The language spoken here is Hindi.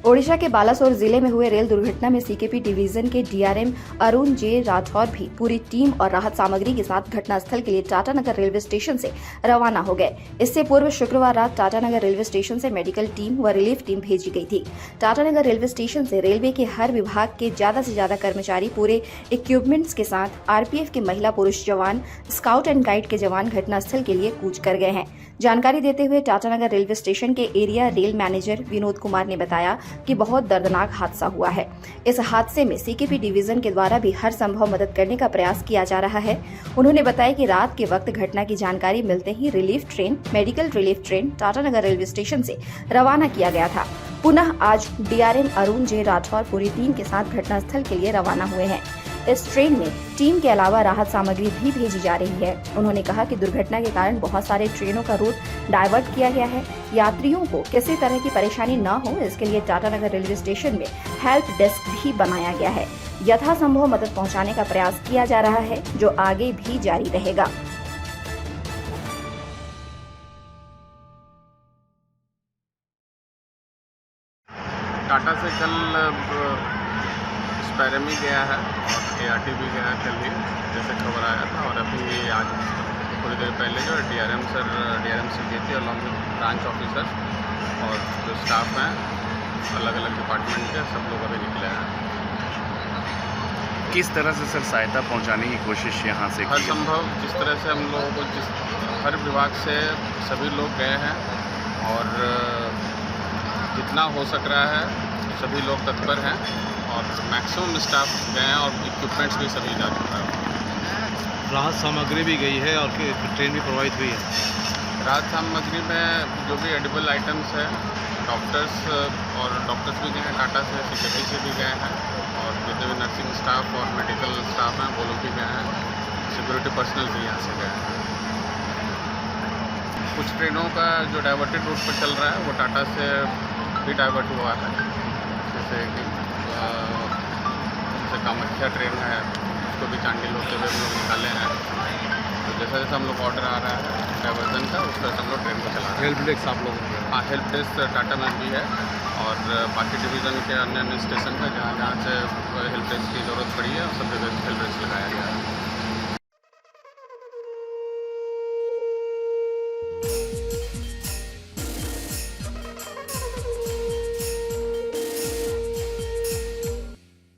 ओडिशा के बालासोर जिले में हुए रेल दुर्घटना में सीकेपी डिवीजन के डीआरएम अरुण जे राठौर भी पूरी टीम और राहत सामग्री के साथ घटनास्थल के लिए टाटानगर रेलवे स्टेशन से रवाना हो गए। इससे पूर्व शुक्रवार रात टाटानगर रेलवे स्टेशन से मेडिकल टीम व रिलीफ टीम भेजी गई थी। टाटानगर रेलवे स्टेशन से रेलवे के हर विभाग के ज्यादा से ज्यादा कर्मचारी पूरे इक्विपमेंट्स के साथ आरपीएफ के महिला पुरुष जवान, स्काउट एंड गाइड के जवान घटनास्थल के लिए कूच कर गए हैं। जानकारी देते हुए टाटानगर रेलवे स्टेशन के area rail manager Vinod Kumar ने बताया कि बहुत दर्दनाक हादसा हुआ है। इस हादसे में सीकेपी डिवीजन के द्वारा भी हर संभव मदद करने का प्रयास किया जा रहा है। उन्होंने बताया कि रात के वक्त घटना की जानकारी मिलते ही relief train, medical relief train Tatanagar railway station से रवाना किया गया था। पुनः आज डीआरएम अरुण जे राठौर पूरी टीम के साथ घटनास्थल के लिए रवाना हुए हैं। इस ट्रेन में टीम के अलावा राहत सामग्री भी भेजी जा रही है। उन्होंने कहा कि दुर्घटना के कारण बहुत सारे ट्रेनों का रूट डाइवर्ट किया गया है। यात्रियों को किसी तरह की परेशानी न हो, इसके लिए टाटानगर रेलवे स्टेशन में हेल्प डेस्क भी बनाया गया है। यथासंभव मदद पहुंचाने का प्रयास किया जा रहा है, जो आगे भी जारी रहेगा। टाटा से कल स्पैरमी गया है और एआरटी भी गया है कल ही, जैसे खबर आया था। और अभी आज थोड़ी देर पहले जो डीआरएम सीकेपी और ब्रांच ऑफिसर और जो स्टाफ हैं अलग अलग डिपार्टमेंट के सब लोग अभी निकले हैं। किस तरह से सर सहायता पहुंचाने की कोशिश यहाँ से हर संभव जिस तरह से हम लोगों को हर विभाग से सभी लोग गए हैं और जितना हो सक रहा है सभी लोग तत्पर हैं और मैक्सिमम स्टाफ गए हैं और इक्विपमेंट्स भी सभी जा चुका है। राहत सामग्री भी गई है और ट्रेन भी प्रभावित हुई है। राहत सामग्री में जो भी एडिबल आइटम्स है, डॉक्टर्स भी गए हैं टाटा से, सीकेपी से भी गए हैं और जितने भी नर्सिंग स्टाफ और मेडिकल स्टाफ हैं वो लोग भी गए हैं। सिक्योरिटी पर्सनल भी यहाँ से गए हैं। कुछ ट्रेनों का जो डाइवर्टेड रूट पर चल रहा है वो टाटा से भी डाइवर्ट हुआ है, जैसे कि कामाख्या ट्रेन है उसको भी चांडिल होते हुए हम लोग निकाले हैं। तो जैसा जैसा हम लोग ऑर्डर आ रहा है डाइवर्जन का, उस तरह से हम लोग ट्रेन को चला रहे हैं। हेल्प डेस्क आप लोगों को? हाँ, हेल्प डेस्क टाटा में भी है और बाकी डिवीज़न के अन्य स्टेशन पर जहाँ से हेल्प डेस्क की ज़रूरत पड़ी है सब जगह हेल्प डेस्क लगाया गया है।